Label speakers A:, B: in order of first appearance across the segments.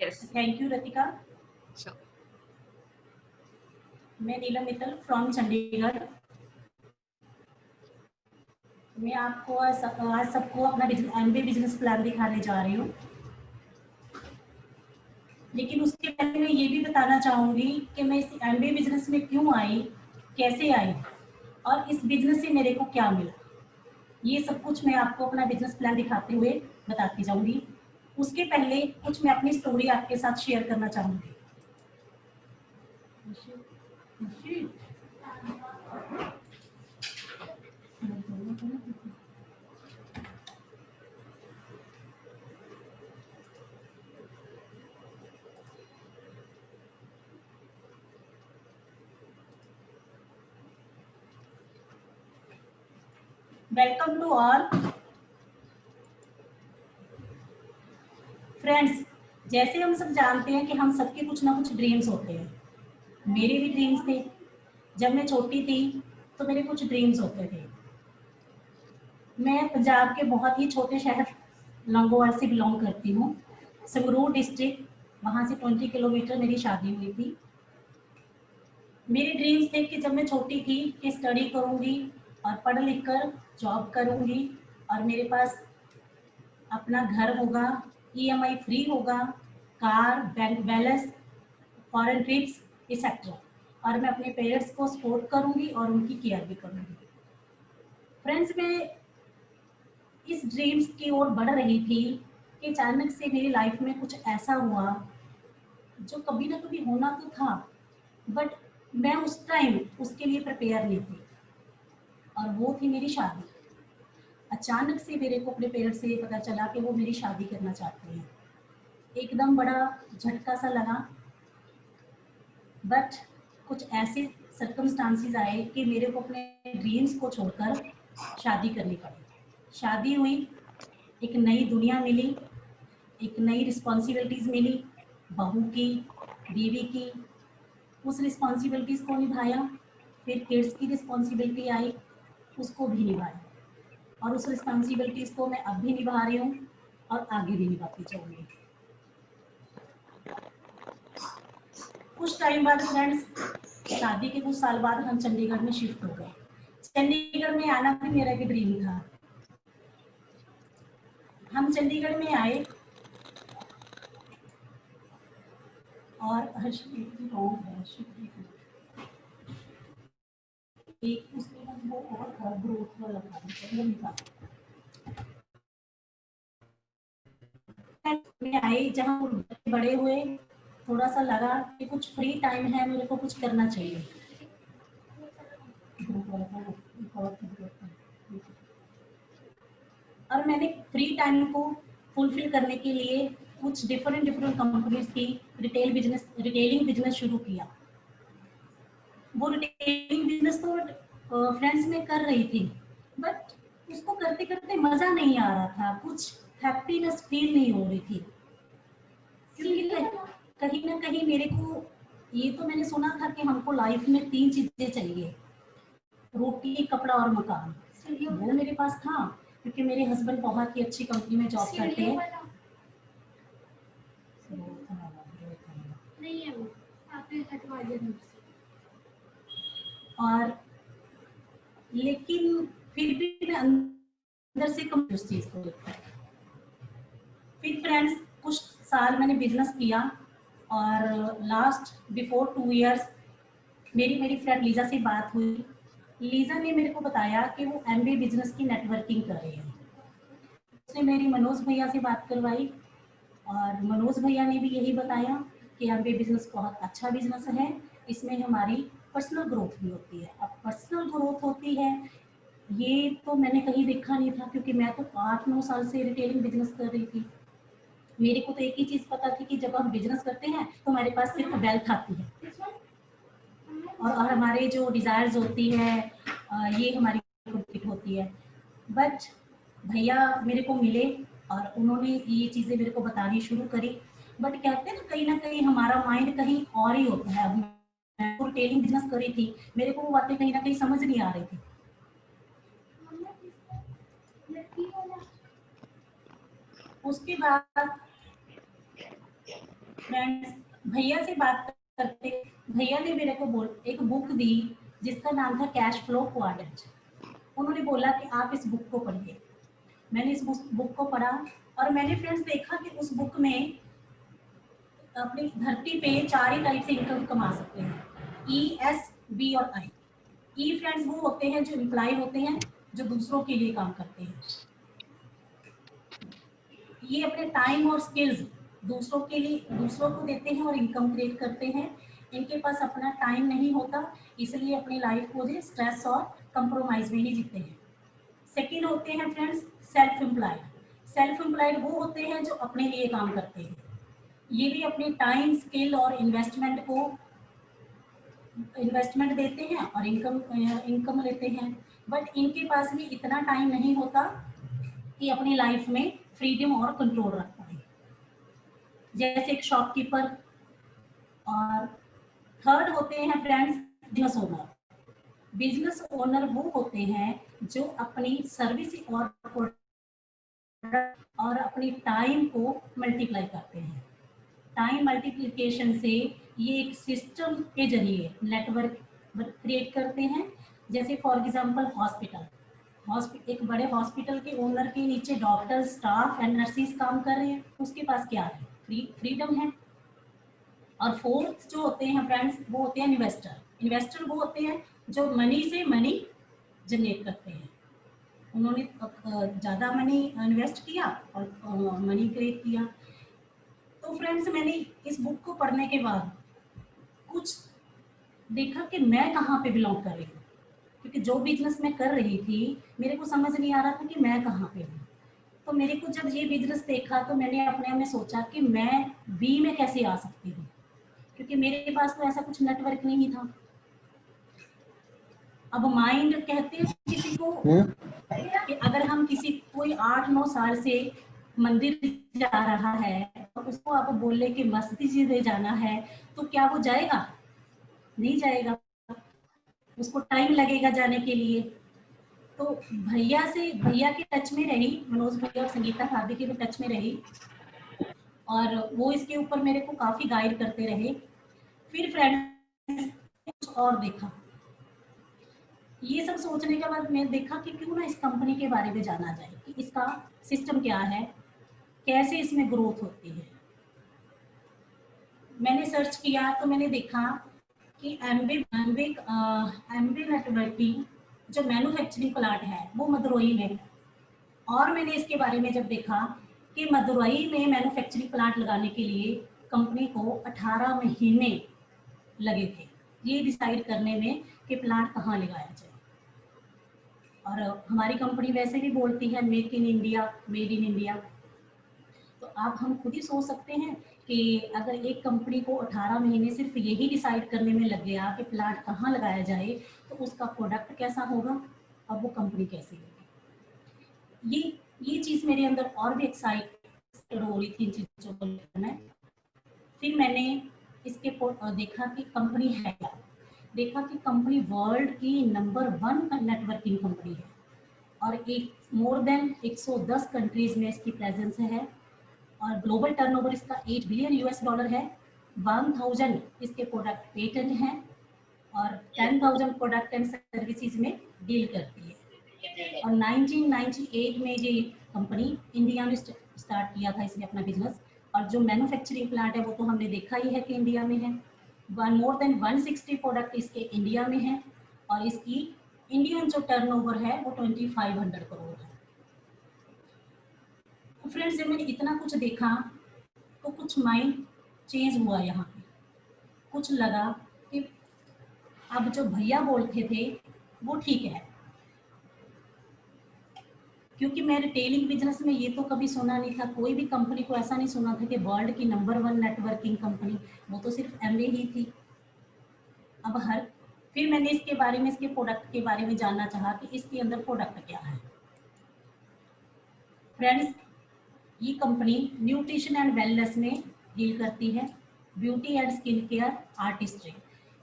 A: Yes.
B: Thank you, Ratika.
A: Sure.
B: मैं नीलम Mittal from Chandigarh. मैं आपको आज सबको अपना MBA बिजनेस प्लान दिखाने जा रही हूँ। लेकिन उसके पहले मैं ये भी बताना चाहूँगी कि मैं इस MBA बिजनेस में क्यों आई, कैसे आई और इस बिजनेस से मेरे को क्या मिला। ये सब कुछ मैं आपको अपना बिजनेस प्लान दिखाते हुए बताती जाऊँगी। उसके पहले कुछ मैं अपनी स्टोरी आपके साथ शेयर करना चाहूँगी। Welcome to all friends. जैसे हम सब जानते हैं कि हम सबके कुछ ना कुछ ड्रीम्स होते हैं। मेरे भी ड्रीम्स थे। जब मैं छोटी थी तो मेरे कुछ ड्रीम्स होते थे। मैं पंजाब के बहुत ही छोटे शहर लंगोवाल से बिलोंग करती हूँ, संगरूर डिस्ट्रिक्ट। वहाँ से 20 किलोमीटर मेरी शादी हुई थी। मेरे ड्रीम्स थे कि जब मैं छोटी थी कि स्टडी करूँगी और पढ़ लिख कर जॉब करूँगी और मेरे पास अपना घर होगा, EMI फ्री होगा, car, bank balance, foreign trips etcetera, और मैं अपने पेरेंट्स को सपोर्ट करूँगी और उनकी केयर भी करूँगी। फ्रेंड्स, मैं इस ड्रीम्स की ओर बढ़ रही थी कि अचानक से मेरी लाइफ में कुछ ऐसा हुआ जो कभी ना कभी होना तो था, बट मैं उस टाइम उसके लिए प्रिपेयर नहीं थी, और वो थी मेरी शादी। अचानक से मेरे को अपने पेरेंट्स से पता चला कि वो मेरी शादी करना चाहते हैं। एकदम बड़ा झटका सा लगा, बट कुछ ऐसे सर्कमस्टांसेस आए कि मेरे को अपने ड्रीम्स को छोड़कर शादी करनी पड़ी। शादी हुई, एक नई दुनिया मिली, एक नई रिस्पॉन्सिबिलिटीज़ मिली, बहू की, बीवी की। उस रिस्पॉन्सिबिलिटीज़ को निभाया, फिर किड्स की रिस्पॉन्सिबिलिटी आई, उसको भी निभाया, और उस रिस्पॉन्सिबिलिटीज़ को मैं अब भी निभा रही हूँ और आगे भी निभाती जाऊँगी। कुछ टाइम बाद फ्रेंड्स, शादी के कुछ साल बाद हम चंडीगढ़ में शिफ्ट हो गए। चंडीगढ़ में आना भी मेरा एक ड्रीम था। हम चंडीगढ़ में आए और एक उसके बाद वो और ग्रोथ वाला था में आई, जहाँ बड़े हुए, थोड़ा सा लगा कि कुछ फ्री टाइम है, मेरे को कुछ करना चाहिए। और मैंने फ्री टाइम को फुलफिल करने के लिए कुछ डिफरेंट कंपनीज की रिटेलिंग बिजनेस शुरू किया। वो रिटेलिंग बिजनेस तो फ्रेंड्स में कर रही थी, बट उसको करते करते मजा नहीं आ रहा था, कुछ हैप्पीनेस फील नहीं हो रही थी, क्योंकि कहीं ना कहीं मेरे को ये तो मैंने सुना था कि हमको लाइफ में 3 चीजें चाहिए, रोटी, कपड़ा और मकान। वो मेरे पास था, क्योंकि मेरे हस्बैंड बहुत ही अच्छी कंपनी में जॉब करते हैं। और लेकिन फिर भी मैं अंदर से कम उस चीज को लेकर। फिर फ्रेंड्स, कुछ साल मैंने बिजनेस किया, और लास्ट बिफोर 2 इयर्स मेरी फ्रेंड लीजा से बात हुई। लीजा ने मेरे को बताया कि वो MBA बिजनेस की नेटवर्किंग कर रही है। उसने मेरी मनोज भैया से बात करवाई, और मनोज भैया ने भी यही बताया कि MBA बिजनेस बहुत अच्छा बिजनेस है, इसमें हमारी पर्सनल ग्रोथ भी होती है। अब पर्सनल ग्रोथ होती है, ये तो मैंने कहीं देखा नहीं था, क्योंकि मैं तो 8-9 साल से रिटेलिंग बिजनेस कर रही थी। मेरे को तो एक ही चीज पता थी कि जब हम बिजनेस करते हैं तो हमारे पास सिर्फ वेल्थ आती है, और हमारे जो डिजायर्स होती है ये हमारी कंप्लीट होती है। बट भैया मेरे को मिले और उन्होंने ये चीजें मेरे को बतानी शुरू करी, बट कहते हैं ना कहीं हमारा माइंड कहीं और ही होता है। मैं तो रिटेलिंग बिजनेस करी थी, मेरे को वो बातें कहीं ना कहीं समझ नहीं आ रही थी। उसके बाद फ्रेंड्स, भैया से बात करते, भैया ने मेरे को एक बुक दी जिसका नाम था कैश फ्लो क्वाड्रेंट। उन्होंने बोला कि आप इस बुक को पढ़िए। मैंने इस बुक को पढ़ा और मैंने फ्रेंड्स देखा कि उस बुक में अपनी धरती पे 4 ही टाइप से इनकम कमा सकते हैं, ई, एस, बी और आई। ई फ्रेंड्स वो होते हैं जो एम्प्लॉय होते हैं, जो दूसरों के लिए काम करते हैं। ये अपने टाइम और स्किल्स दूसरों के लिए, दूसरों को देते हैं और इनकम क्रिएट करते हैं। इनके पास अपना टाइम नहीं होता, इसलिए अपनी लाइफ को जो स्ट्रेस और कंप्रोमाइज में ही जीते हैं। सेकंड होते हैं friends self employed. Self employed वो होते हैं जो अपने लिए काम करते हैं। ये भी अपने टाइम, स्किल और इन्वेस्टमेंट देते हैं और इनकम लेते हैं। बट इनके पास भी इतना टाइम नहीं होता कि अपनी लाइफ में फ्रीडम और कंट्रोल रख पाए, जैसे एक शॉपकीपर। और थर्ड होते हैं friends business owner. Business owner वो होते हैं जो अपनी सर्विस और अपनी टाइम को मल्टीप्लाई करते हैं। टाइम मल्टीप्लिकेशन से ये एक सिस्टम के जरिए नेटवर्क क्रिएट करते हैं। जैसे फॉर एग्जांपल हॉस्पिटल, एक बड़े हॉस्पिटल के ओनर के नीचे डॉक्टर, स्टाफ एंड नर्सिस काम कर रहे हैं, उसके पास क्या है, फ्रीडम है। और फोर्थ जो होते हैं फ्रेंड्स वो होते हैं इन्वेस्टर। इन्वेस्टर वो होते हैं जो मनी से मनी जनरेट करते हैं। उन्होंने ज़्यादा मनी इन्वेस्ट किया और मनी क्रिएट किया। तो फ्रेंड्स, मैंने इस बुक को पढ़ने के बाद कुछ देखा कि मैं कहाँ पे बिलोंग कर रही हूँ, क्योंकि जो बिजनेस मैं कर रही थी मेरे को समझ नहीं आ रहा था कि मैं कहाँ पे हूँ। तो मेरे को जब ये बिजनेस देखा तो मैंने अपने आप में सोचा कि मैं बी में कैसे आ सकती हूँ, क्योंकि मेरे पास तो ऐसा कुछ नेटवर्क नहीं था। अब माइंड कहते हैं किसी को कि अगर हम किसी कोई 8-9 साल से मंदिर जा रहा है और उसको आप बोले कि मस्जिद में जाना है, तो क्या वो जाएगा? नहीं जाएगा, उसको टाइम लगेगा जाने के लिए। तो भैया के टच में रही, मनोज भैया और संगीता भाभी के भी टच में रही और वो इसके ऊपर मेरे को काफी गाइड करते रहे। फिर फ्रेंड्स कुछ और देखा, ये सब सोचने के बाद मैंने देखा कि क्यों ना इस कंपनी के बारे में जाना जाए कि इसका सिस्टम क्या है, कैसे इसमें ग्रोथ होती है। मैंने सर्च किया तो मैंने देखा कि एमबी नेटवर्किंग जो मैन्युफैक्चरिंग प्लांट है वो मदुरई में है। और मैंने इसके बारे में जब देखा कि मदुरई में मैन्युफैक्चरिंग प्लांट लगाने के लिए कंपनी को 18 महीने लगे थे ये डिसाइड करने में कि प्लांट कहाँ लगाया जाए। और हमारी कंपनी वैसे भी बोलती है make in India, made in India. तो आप हम खुद ही सोच सकते हैं कि अगर एक कंपनी को 18 महीने सिर्फ यही डिसाइड करने में लग गया कि प्लांट कहाँ लगाया जाए, तो उसका प्रोडक्ट कैसा होगा और वो कंपनी कैसी होगी। ये चीज़ मेरे अंदर और भी एक्साइटेड हो रही थी इन चीज़ों को लेकर। मैं फिर मैंने इसके देखा कि कंपनी है क्या। देखा कि कंपनी वर्ल्ड की नंबर 1 नेटवर्किंग कंपनी है और एक मोर देन 110 कंट्रीज में इसकी प्रेजेंस है और ग्लोबल टर्नओवर इसका $8 बिलियन है। 1000 इसके प्रोडक्ट पेटेंट हैं और 10,000 प्रोडक्ट एंड सर्विसेज में डील करती है। और 1998 में ये कंपनी इंडिया में स्टार्ट किया था इसने अपना बिजनेस। और जो मैन्युफैक्चरिंग प्लांट है वो तो हमने देखा ही है कि इंडिया में है। मोर देन 160 प्रोडक्ट इसके इंडिया में है और इसकी इंडियन जो टर्नओवर है वो 2500 करोड़ है। तो फ्रेंड्स, जब मैंने इतना कुछ देखा तो कुछ माइंड चेंज हुआ यहाँ पे। कुछ लगा कि अब जो भैया बोलते थे वो ठीक है, क्योंकि मैं रिटेलिंग बिजनेस में ये तो कभी सुना नहीं था, कोई भी कंपनी को ऐसा नहीं सुना था कि वर्ल्ड की नंबर 1 नेटवर्किंग कंपनी, वो तो सिर्फ एमवे ही थी। अब फिर मैंने इसके बारे में, इसके प्रोडक्ट के बारे में जानना चाहा कि इसके अंदर प्रोडक्ट क्या है। फ्रेंड्स, ये कंपनी न्यूट्रिशन एंड वेलनेस में डील करती है, beauty and skin care, artistry.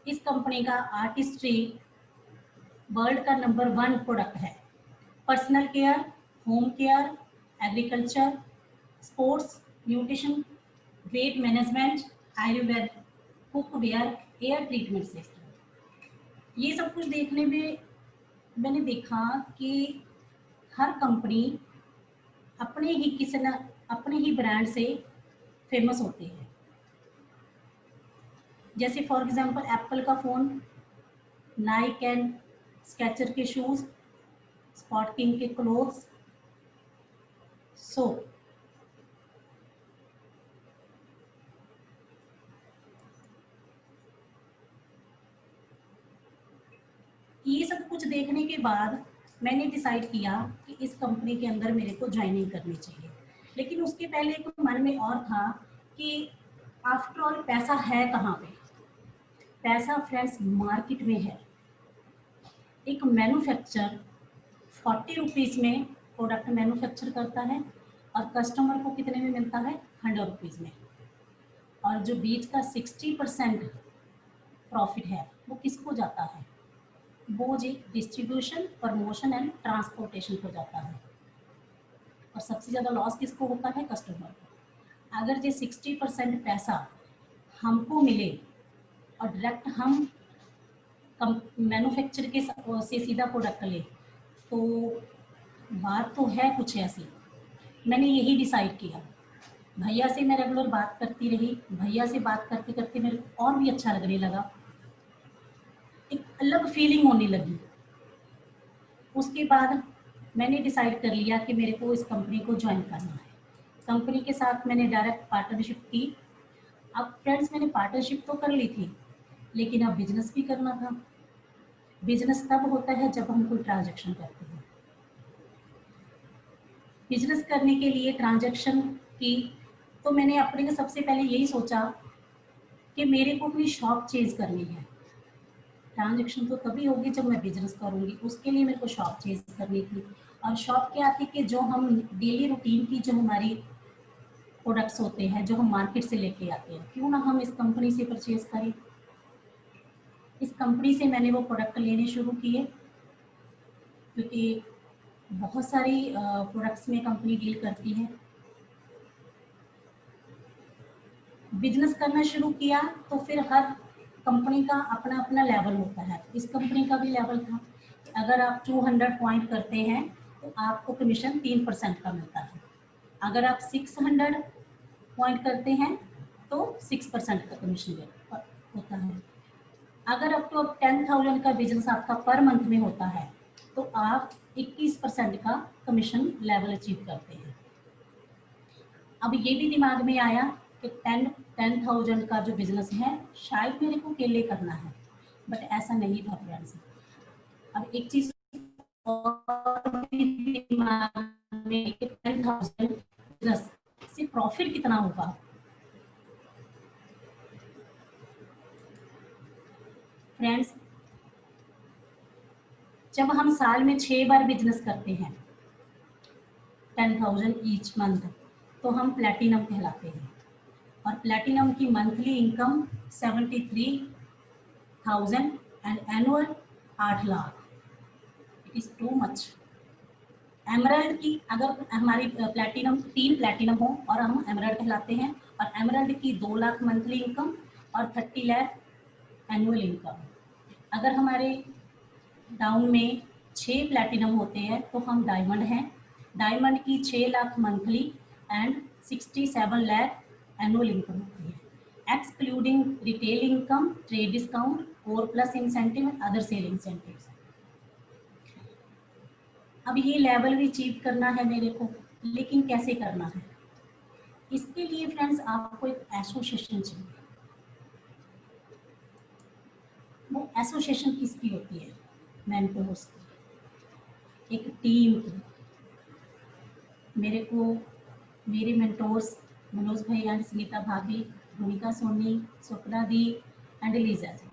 B: इस कंपनी का आर्टिस्ट्री वर्ल्ड का नंबर 1 प्रोडक्ट है। Personal care, home care, agriculture, sports, nutrition, weight management, Ayurveda, cookware, air treatment system. ये सब कुछ देखने में मैंने देखा कि हर कंपनी अपने ही किसी न अपने ही ब्रांड से फेमस होती है। जैसे फॉर एग्जांपल एप्पल का फ़ोन, नाइक एंड स्केचर के शूज़, स्पॉट किंग के क्लोथ्स। सो ये सब कुछ देखने के बाद मैंने डिसाइड किया कि इस कंपनी के अंदर मेरे को ज्वाइनिंग करनी चाहिए। लेकिन उसके पहले एक मन में और था कि आफ्टर ऑल पैसा है कहाँ पे? पैसा फ्रेंड्स मार्केट में है। एक मैन्युफैक्चर 40 रुपीज़ में प्रोडक्ट मैन्युफैक्चर करता है और कस्टमर को कितने में मिलता है? 100 रुपीज़ में। और जो बीच का 60% प्रॉफिट है वो किसको जाता है? वो जी डिस्ट्रीब्यूशन, प्रमोशन एंड ट्रांसपोर्टेशन को जाता है। और सबसे ज़्यादा लॉस किसको होता है? कस्टमर को। अगर ये 60% पैसा हमको मिले और डायरेक्ट हम मैन्युफैक्चर के से सीधा प्रोडक्ट ले, तो बात तो है कुछ ऐसी। मैंने यही डिसाइड किया। भैया से मैं रेगुलर बात करती रही, भैया से बात करते करते मेरे को और भी अच्छा लगने लगा, एक अलग फीलिंग होने लगी। उसके बाद मैंने डिसाइड कर लिया कि मेरे को इस कंपनी को ज्वाइन करना है। कंपनी के साथ मैंने डायरेक्ट पार्टनरशिप की। अब फ्रेंड्स मैंने पार्टनरशिप तो कर ली थी, लेकिन अब बिजनेस भी करना था। बिजनेस तब होता है जब हम कोई ट्रांजैक्शन करते हैं। बिजनेस करने के लिए ट्रांजैक्शन की तो मैंने अपने को सबसे पहले यही सोचा कि मेरे को अपनी शॉप चेंज करनी है। ट्रांजैक्शन तो तभी होगी जब मैं बिजनेस करूंगी, उसके लिए मेरे को शॉप चेंज करनी थी। और शॉप क्या थी कि जो हम डेली रूटीन की जो हमारी प्रोडक्ट्स होते हैं, जो हम मार्केट से लेके आते हैं, क्यों ना हम इस कंपनी से परचेज करें। इस कंपनी से मैंने वो प्रोडक्ट लेने शुरू किए, क्योंकि बहुत सारी प्रोडक्ट्स में कंपनी डील करती है। बिजनेस करना शुरू किया तो फिर हर कंपनी का अपना अपना लेवल होता है। इस कंपनी का भी लेवल था, अगर आप 200 पॉइंट करते हैं तो आपको कमीशन 3% का मिलता है। अगर आप 600 पॉइंट करते हैं तो 6% का कमीशन होता है। अगर अप टू 10,000 का बिजनेस आपका पर मंथ में होता है तो आप 21% का कमीशन लेवल अचीव करते हैं। अब ये भी दिमाग में आया कि 10,000 का जो बिजनेस है शायद मेरे को अकेले करना है, बट ऐसा नहीं था फ्रेंड्स। अब एक चीज और भी दिमाग में कि 10,000 बिजनेस से प्रॉफिट कितना होगा। फ्रेंड्स, जब हम साल में 6 बार बिजनेस करते हैं 10,000 ईच मंथ, तो हम प्लैटिनम कहलाते हैं। और प्लैटिनम की monthly income 73,000 and annual 8 lakh. It is too much. Emerald की अगर हमारी प्लैटिनम 3 प्लैटिनम हो और हम एमराल्ड कहलाते हैं, और एमराल्ड की 2 लाख मंथली इनकम और 30 लाख एनुअल इनकम। अगर हमारे डाउन में 6 प्लैटिनम होते हैं तो हम डायमंड हैं। डायमंड की 6 lakh monthly and 67 lakh annual income होती है, excluding retail income, trade discount, core plus incentive, other sale incentives. अब ये लेवल भी अचीव करना है मेरे को, लेकिन कैसे करना है? इसके लिए फ्रेंड्स आपको एक एसोसिएशन चाहिए। वो एसोसिएशन किसकी होती है? मेंटोर्स की, एक टीम की। मेरे को मेरे मेंटोर्स मनोज भाई एंड सुनीता भाभी, भूमिका सोनी, स्वप्ना दी एंड लीजा जी।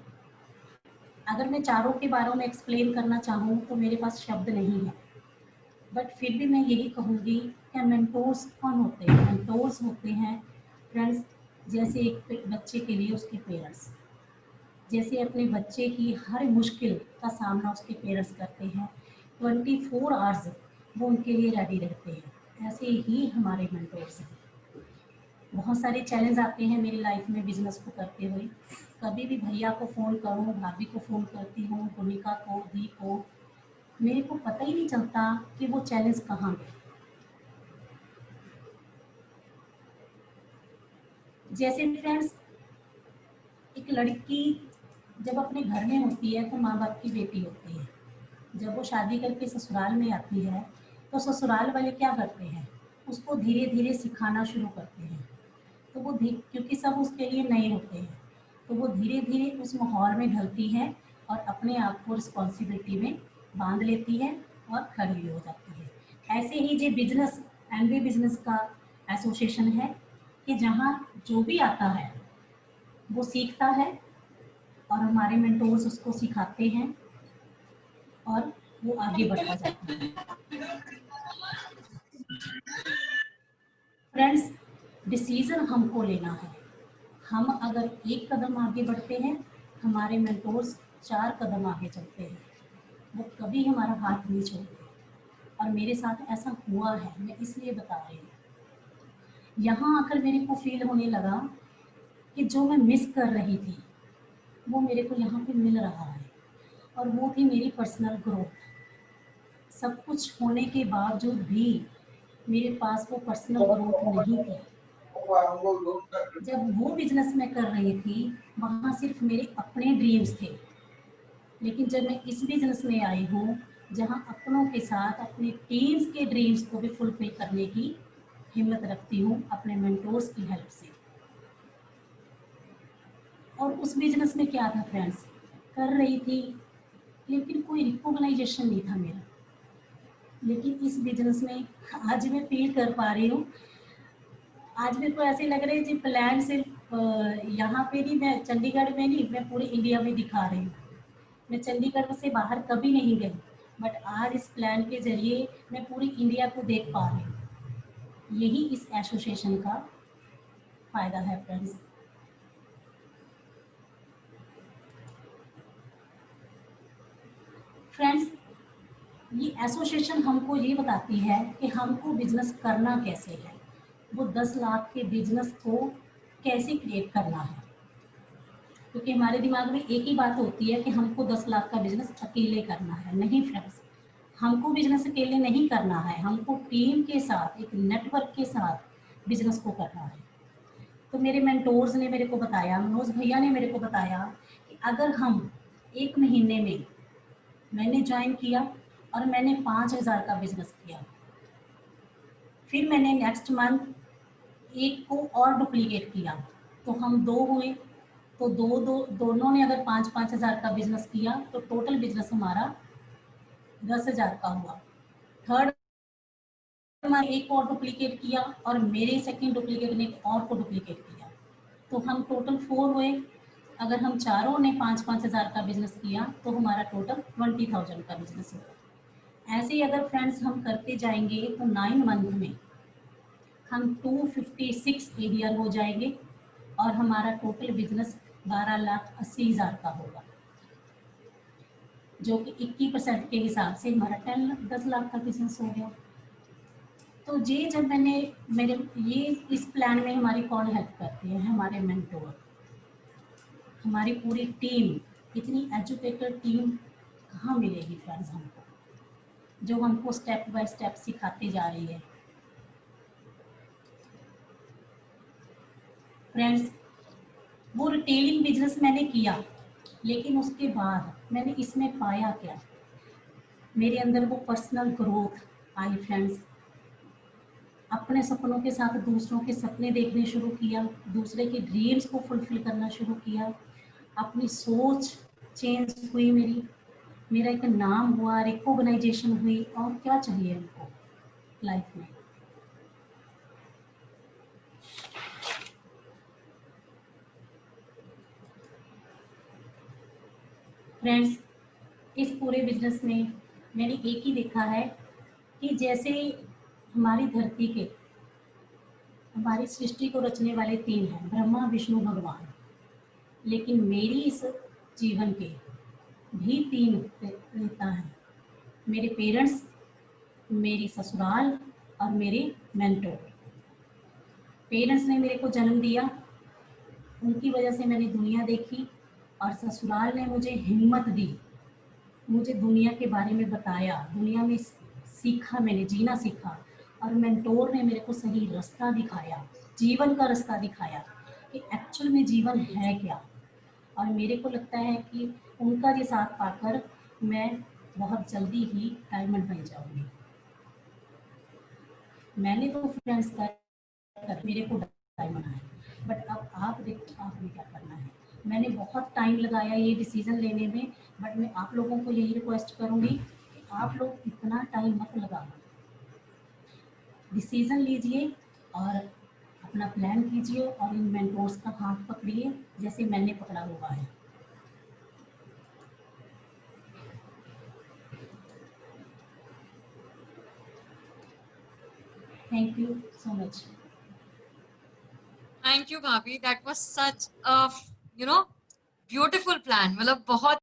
B: अगर मैं चारों के बारे में एक्सप्लेन करना चाहूँ तो मेरे पास शब्द नहीं है, बट फिर भी मैं यही कहूँगी कि मेंटोर्स कौन होते हैं? मेंटोर्स होते हैं फ्रेंड्स, जैसे एक बच्चे के लिए उसके पेरेंट्स, जैसे अपने बच्चे की हर मुश्किल का सामना उसके पेरेंट्स करते हैं, 24 आवर्स वो उनके लिए रेडी रहते हैं, ऐसे ही हमारे मेंटोर्स हैं। बहुत सारे चैलेंज आते हैं मेरी लाइफ में बिजनेस को करते हुए। कभी भी भैया को फ़ोन करूँ, भाभी को फ़ोन करती हूँ, भूमिका को, दी को, मेरे को पता ही नहीं चलता कि वो चैलेंज कहाँ गए। जैसे फ्रेंड्स, एक लड़की जब अपने घर में होती है तो माँ बाप की बेटी होती है। जब वो शादी करके ससुराल में आती है तो ससुराल वाले क्या करते हैं, उसको धीरे धीरे सिखाना शुरू करते हैं। तो वो क्योंकि सब उसके लिए नए होते हैं, तो वो धीरे धीरे उस माहौल में ढलती है और अपने आप को रिस्पॉन्सिबिलिटी में बांध लेती है और खड़ी हो जाती है। ऐसे ही जो बिजनेस, एमबी बिजनेस का एसोसिएशन है, कि जहाँ जो भी आता है वो सीखता है और हमारे मेंटोर्स उसको सिखाते हैं और वो आगे बढ़ता जाता है। फ्रेंड्स, डिसीजन हमको लेना है। हम अगर एक कदम आगे बढ़ते हैं, हमारे मेंटोर्स 4 कदम आगे चलते हैं। वो कभी हमारा हाथ नहीं छोड़ते और मेरे साथ ऐसा हुआ है, मैं इसलिए बता रही हूँ। यहाँ आकर मेरे को फील होने लगा कि जो मैं मिस कर रही थी वो मेरे को यहाँ पे मिल रहा है, और वो थी मेरी पर्सनल ग्रोथ। सब कुछ होने के बावजूद भी मेरे पास वो पर्सनल ग्रोथ नहीं थी। जब वो बिजनेस मैं कर रही थी वहाँ सिर्फ मेरे अपने ड्रीम्स थे, लेकिन जब मैं इस बिजनेस में आई हूँ जहाँ अपनों के साथ अपने टीम्स के ड्रीम्स को भी फुलफिल करने की हिम्मत रखती हूँ अपने मेंटोर्स की हेल्प से। और उस बिजनेस में क्या था फ्रेंड्स, कर रही थी लेकिन कोई रिकॉग्नाइजेशन नहीं था मेरा। लेकिन इस बिजनेस में आज मैं फील कर पा रही हूँ, आज मेरे को ऐसे लग रहा है जी प्लान सिर्फ यहाँ पे नहीं, मैं चंडीगढ़ में नहीं, मैं पूरे इंडिया में दिखा रही हूँ। मैं चंडीगढ़ से बाहर कभी नहीं गई, बट आज इस प्लान के जरिए मैं पूरी इंडिया को देख पा रही हूँ। यही इस एसोसिएशन का फायदा है फ्रेंड्स। फ्रेंड्स, ये एसोसिएशन हमको ये बताती है कि हमको बिजनेस करना कैसे है, वो 10 लाख के बिजनेस को कैसे क्रिएट करना है। क्योंकि हमारे दिमाग में एक ही बात होती है कि हमको 10 लाख का बिजनेस अकेले करना है। नहीं फ्रेंड्स, हमको बिजनेस अकेले नहीं करना है, हमको टीम के साथ, एक नेटवर्क के साथ बिजनेस को करना है। तो मेरे मेंटोर्स ने मेरे को बताया, मनोज भैया ने मेरे को बताया कि अगर हम 1 महीने में, मैंने ज्वाइन किया और मैंने 5,000 का बिजनेस किया, फिर मैंने नेक्स्ट मंथ एक को और डुप्लीकेट किया, तो हम 2 हुए। तो दोनों ने अगर 5,000 का बिजनेस किया तो टोटल बिजनेस हमारा 10,000 का हुआ। थर्ड मैंने एक और डुप्लीकेट किया और मेरे सेकंड डुप्लीकेट ने एक और को डुप्लीकेट किया, तो हम टोटल 4 हुए। अगर हम चारों ने 5,000 का बिजनेस किया तो हमारा टोटल 20,000 का बिजनेस हुआ। ऐसे ही अगर फ्रेंड्स हम करते जाएंगे तो 9 मंथ में हम 256 एरियर हो जाएंगे और हमारा टोटल बिजनेस 12,80,000 का होगा, जो कि 21% के हिसाब से हमारा 10 लाख का बिजनेस हो गया। तो ये जब मैंने, मेरे ये इस प्लान में हमारी कौन हेल्प करते हैं, हमारे मेंटोर, हमारी पूरी टीम। इतनी एजुकेटेड टीम कहाँ मिलेगी फ्रेंड्स हमको, जो हमको स्टेप बाय स्टेप सिखाती जा रही है। फ्रेंड्स, वो रिटेलिंग बिजनेस मैंने किया, लेकिन उसके बाद मैंने इसमें पाया क्या, मेरे अंदर वो पर्सनल ग्रोथ आई फ्रेंड्स। अपने सपनों के साथ दूसरों के सपने देखने शुरू किया, दूसरे के ड्रीम्स को फुलफिल करना शुरू किया, अपनी सोच चेंज हुई मेरी, मेरा एक नाम हुआ, रिकॉग्नाइजेशन हुई, और क्या चाहिए हमको लाइफ में। फ्रेंड्स, इस पूरे बिजनेस में मैंने एक ही देखा है कि जैसे हमारी धरती के, हमारी सृष्टि को रचने वाले 3 हैं, ब्रह्मा विष्णु भगवान, लेकिन मेरी इस जीवन के भी 3 नेता हैं, मेरे पेरेंट्स, मेरी ससुराल और मेरे मेंटोर। पेरेंट्स ने मेरे को जन्म दिया, उनकी वजह से मैंने दुनिया देखी, और ससुराल ने मुझे हिम्मत दी, मुझे दुनिया के बारे में बताया, दुनिया में सीखा, मैंने जीना सीखा, और मेंटोर ने मेरे को सही रास्ता दिखाया, जीवन का रास्ता दिखाया कि एक्चुअल में जीवन है क्या। और मेरे को लगता है कि उनका ये साथ पाकर मैं बहुत जल्दी ही डायमंड बन जाऊंगी। मैंने तो फ्रेंड्स कर मेरे को डायमंड आया, बट अब आप देखो आपने क्या करना है। मैंने बहुत टाइम लगाया ये डिसीजन लेने में, बट मैं आप लोगों को यही रिक्वेस्ट करूंगी कि आप लोग इतना टाइम मत लगाओ, डिसीजन लीजिए और अपना प्लान कीजिए और इन मेंटोर्स का हाथ पकड़िए जैसे मैंने पकड़ा हुआ है। Thank you so much.
A: Thank you भाभी, that was such a beautiful plan. मतलब बहुत